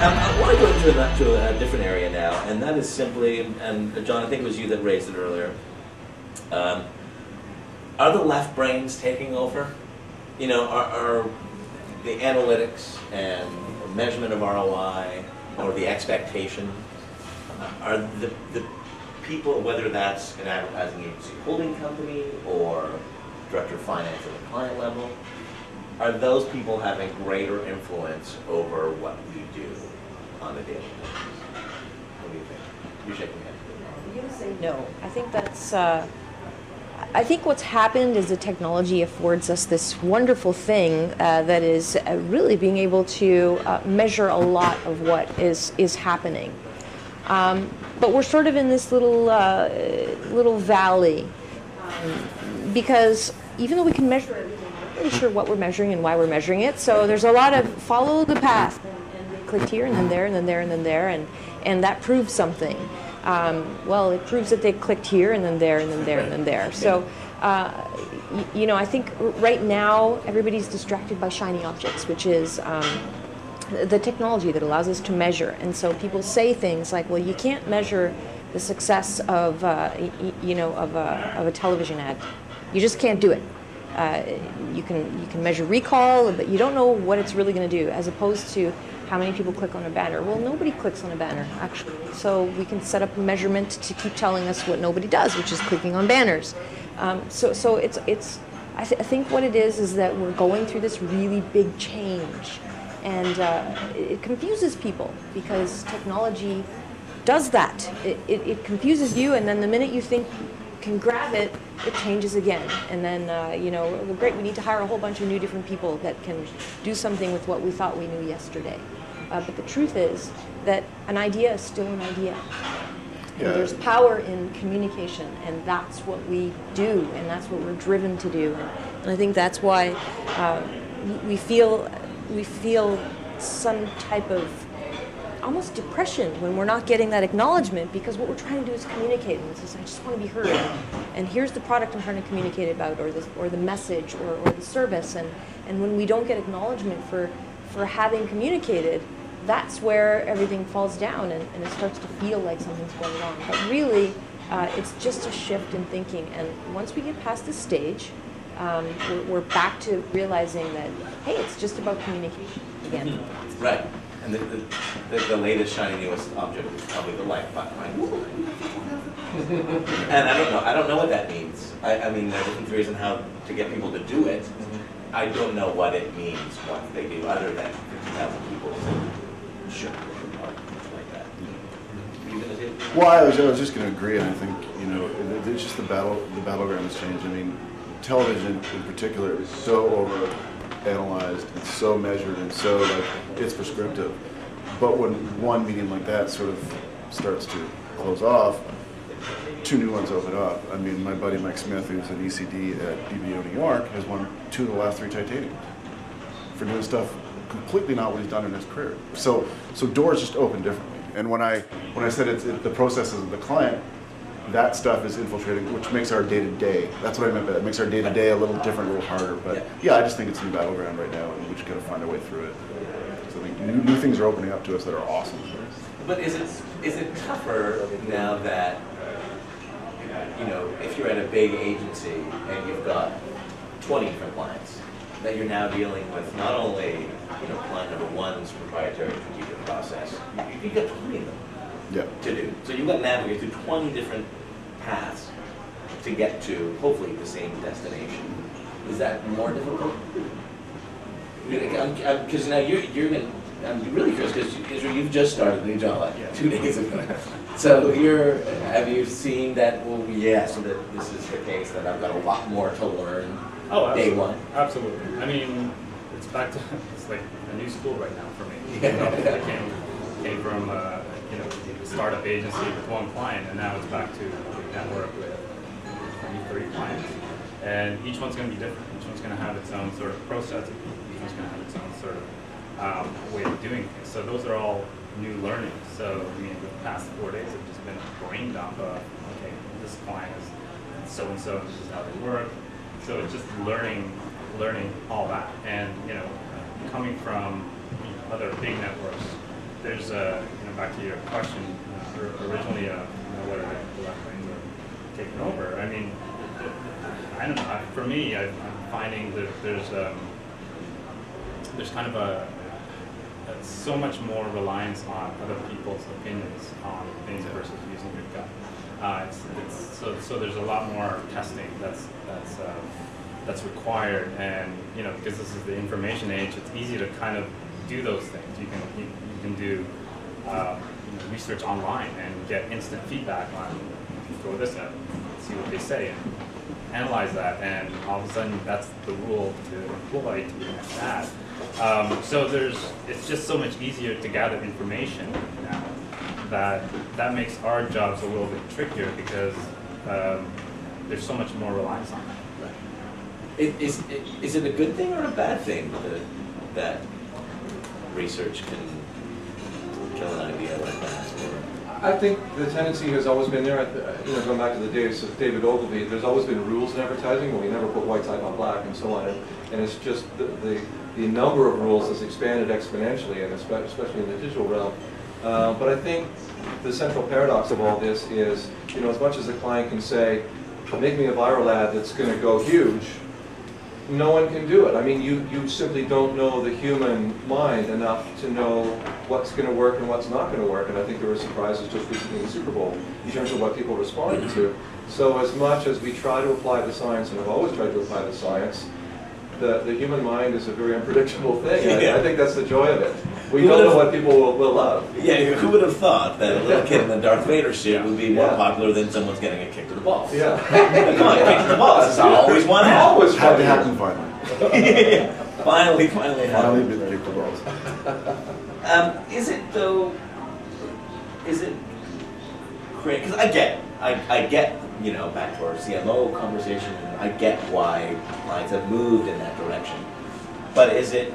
I want to go into a different area now, and that is simply, and John, I think it was you that raised it earlier. Are the left brains taking over? You know, are the analytics and measurement of ROI or the expectation, are the people, whether that's an advertising agency holding company or director of finance at the client level, are those people having greater influence over what we do on a daily basis? What do you think? You're shaking your head. I'm going to say no. I think that's. I think what's happened is the technology affords us this wonderful thing that is really being able to measure a lot of what is happening. But we're sort of in this little valley because even though we can measure everything, we're not really sure what we're measuring and why we're measuring it. So there's a lot of follow the path, and they clicked here and then there and then there and then there, and that proves something. Well, it proves that they clicked here and then there and then there and then there. So, you know, I think right now everybody's distracted by shiny objects, which is the technology that allows us to measure. And so people say things like, well, you can't measure the success of, you know, of a television ad. You just can't do it. You can measure recall, but you don't know what it's really going to do, as opposed to how many people click on a banner. Well, nobody clicks on a banner, actually. So we can set up a measurement to keep telling us what nobody does, which is clicking on banners. So it's I think what it is that we're going through this really big change. And it confuses people because technology does that. It confuses you, and then the minute you think you can grab it, it changes again. And then, you know, well, great, we need to hire a whole bunch of new different people that can do something with what we thought we knew yesterday. But the truth is that an idea is still an idea. And there's power in communication, and that's what we do, and that's what we're driven to do. And I think that's why we feel some type of almost depression when we're not getting that acknowledgement, because what we're trying to do is communicate. And it's just, I just want to be heard. And here's the product I'm trying to communicate about, or the message, or the service. And when we don't get acknowledgement for having communicated, that's where everything falls down, and it starts to feel like something's going wrong. But really, it's just a shift in thinking. And once we get past this stage, we're back to realizing that, hey, it's just about communication again. Mm-hmm. Right. And the latest shiny newest object is probably the like button, right? And I don't know what that means. I mean, there are different theories on how to get people to do it. I don't know what it means once they do, other than 50,000 people should like that. Are you gonna say? Well, I was just going to agree, and I think, you know, it's just the battleground has changed. I mean, television in particular is so over-analyzed and so measured and so, like, it's prescriptive. But when one medium like that sort of starts to close off, two new ones open up. I mean, my buddy Mike Smith, who's an ECD at DBO New York, has won 2 of the last 3 Titaniums for doing stuff completely not what he's done in his career. So doors just open differently. And when I said the processes of the client, that stuff is infiltrating, which makes our day-to-day, that's what I meant by that, it makes our day-to-day a little different, a little harder. But yeah, I just think it's a new battleground right now, and we just got to find our way through it. So I think new things are opening up to us that are awesome. But is it tougher now that, you know, if you're at a big agency and you've got 20 different clients, that you're now dealing with not only, you know, client number one's proprietary strategic process, you've got 20 of them to do. So you've got to navigate through 20 different paths to get to, hopefully, the same destination. Is that more difficult? Because now I'm really curious, because you've just started a new job like 2 days ago. So have you seen that, well, so that this is the case, that I've got a lot more to learn day one? Absolutely. I mean, it's back to, it's like a new school right now for me. Yeah. I came from, you know, a startup agency with one client, and now it's back to a network with 20, 30 clients. And each one's going to be different. Each one's going to have its own sort of process. Each one's going to have its own sort of way of doing things. So those are all new learnings. So, I mean, the past 4 days have just been a brain dump of, okay, this client is so-and-so, this is how they work. So it's just learning all that. And, you know, coming from other big networks, there's back to your question originally, whether the left wing are taking over. I mean, I don't know. For me, I'm finding that there's kind of so much more reliance on other people's opinions on things versus using your gut. So there's a lot more testing that's required, and because this is the information age, it's easy to kind of do those things. You can do research online and get instant feedback on, throw this out, see what they say, and analyze that, and all of a sudden that's the rule to employ to be an ad. So it's just so much easier to gather information now that makes our jobs a little bit trickier because there's so much more reliance on it. Is it a good thing or a bad thing that research can kill an idea like that? I think the tendency has always been there, going back to the days of David Ogilvy, there's always been rules in advertising where we never put white type on black and so on, and it's just the number of rules has expanded exponentially, and especially in the digital realm. But I think the central paradox of all this is, as much as the client can say, make me a viral ad that's going to go huge, no one can do it. I mean, you simply don't know the human mind enough to know what's going to work and what's not going to work. And I think there were surprises just recently in the Super Bowl in terms of what people responded to. So as much as we try to apply the science, and have always tried to apply the science, the human mind is a very unpredictable thing. Yeah. I think that's the joy of it. We don't know what people will love. Yeah, who would have thought that a little kid in a Darth Vader suit would be more popular than someone's getting a kick to the balls? Yeah. Come on, kick to the balls. This is always one out. Always Had to fun. happen finally. Finally Finally happened. been kicked the balls. Is it though? Is it great? Because I get, back to our CMO conversation, and I get why lines have moved in that direction. But is it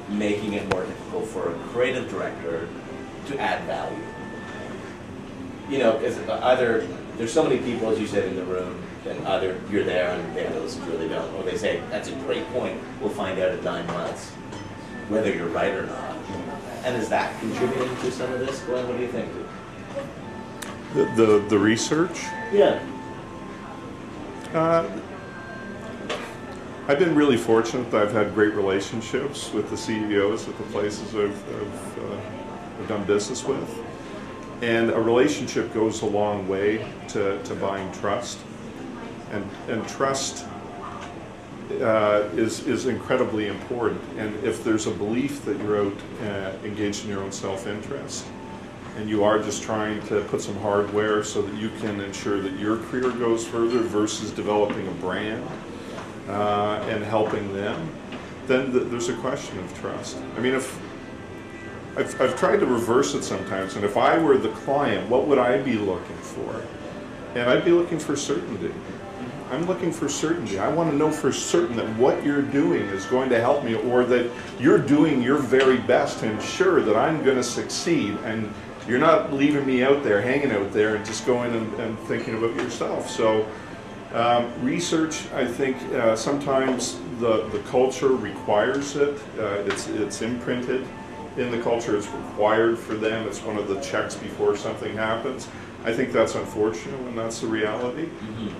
making it more difficult for a creative director to add value? Because either there's so many people, as you said, in the room, and either you're there and they listen to it or they don't, or they say, that's a great point, we'll find out in 9 months whether you're right or not. And is that contributing to some of this? Glenn, what do you think? The research? Yeah. I've been really fortunate that I've had great relationships with the CEOs at the places I've done business with. And a relationship goes a long way to buying trust. And trust is incredibly important. And if there's a belief that you're out engaged in your own self-interest, and you are just trying to put some hardware so that you can ensure that your career goes further versus developing a brand and helping them, then there's a question of trust. I mean, if I've tried to reverse it sometimes, and if I were the client, what would I be looking for? And I'd be looking for certainty. I'm looking for certainty. I want to know for certain that what you're doing is going to help me, or that you're doing your very best to ensure that I'm going to succeed, and you're not leaving me out there, hanging out there, and just going and thinking about yourself. So research, I think sometimes the culture requires it. It's imprinted in the culture. It's required for them. It's one of the checks before something happens. I think that's unfortunate when that's the reality,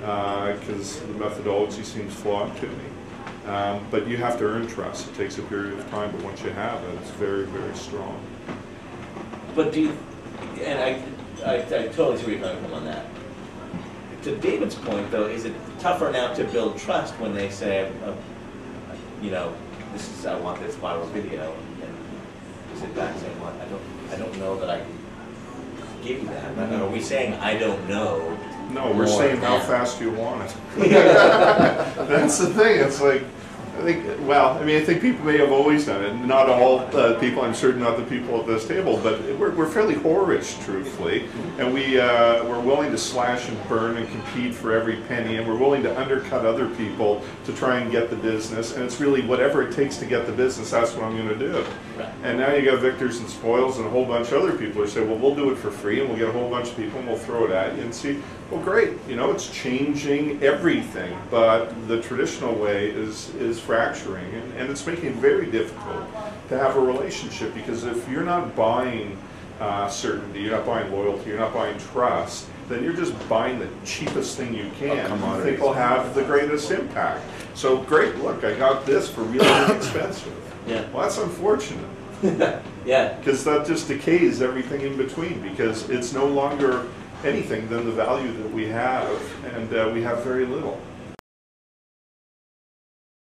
because the methodology seems flawed to me. But you have to earn trust. It takes a period of time, but once you have it, it's very, very strong. But do you, and I totally see where you're coming from on that. To David's point, though, is it tougher now to build trust when they say, this is, I want this viral video, and you sit back saying, well, I don't know that I can give you that. Are we saying I don't know? No, we're saying how fast you want it. That's the thing. It's like, I think people may have always done it. Not all people, I'm certain not the people at this table, but we're fairly whorish, truthfully. And we're willing to slash and burn and compete for every penny, and we're willing to undercut other people to try and get the business. And it's really whatever it takes to get the business, that's what I'm going to do. Right. And now you got victors and spoils and a whole bunch of other people who say, well, we'll do it for free, and we'll get a whole bunch of people and we'll throw it at you and see. Well, great, it's changing everything, but the traditional way is fracturing, and it's making it very difficult to have a relationship, because if you're not buying certainty, you're not buying loyalty, you're not buying trust, then you're just buying the cheapest thing you can. You think will have the greatest impact. So great, look, I got this for really inexpensive. Yeah. Well, that's unfortunate. Yeah. Because that just decays everything in between, because it's no longer anything than the value that we have, and we have very little.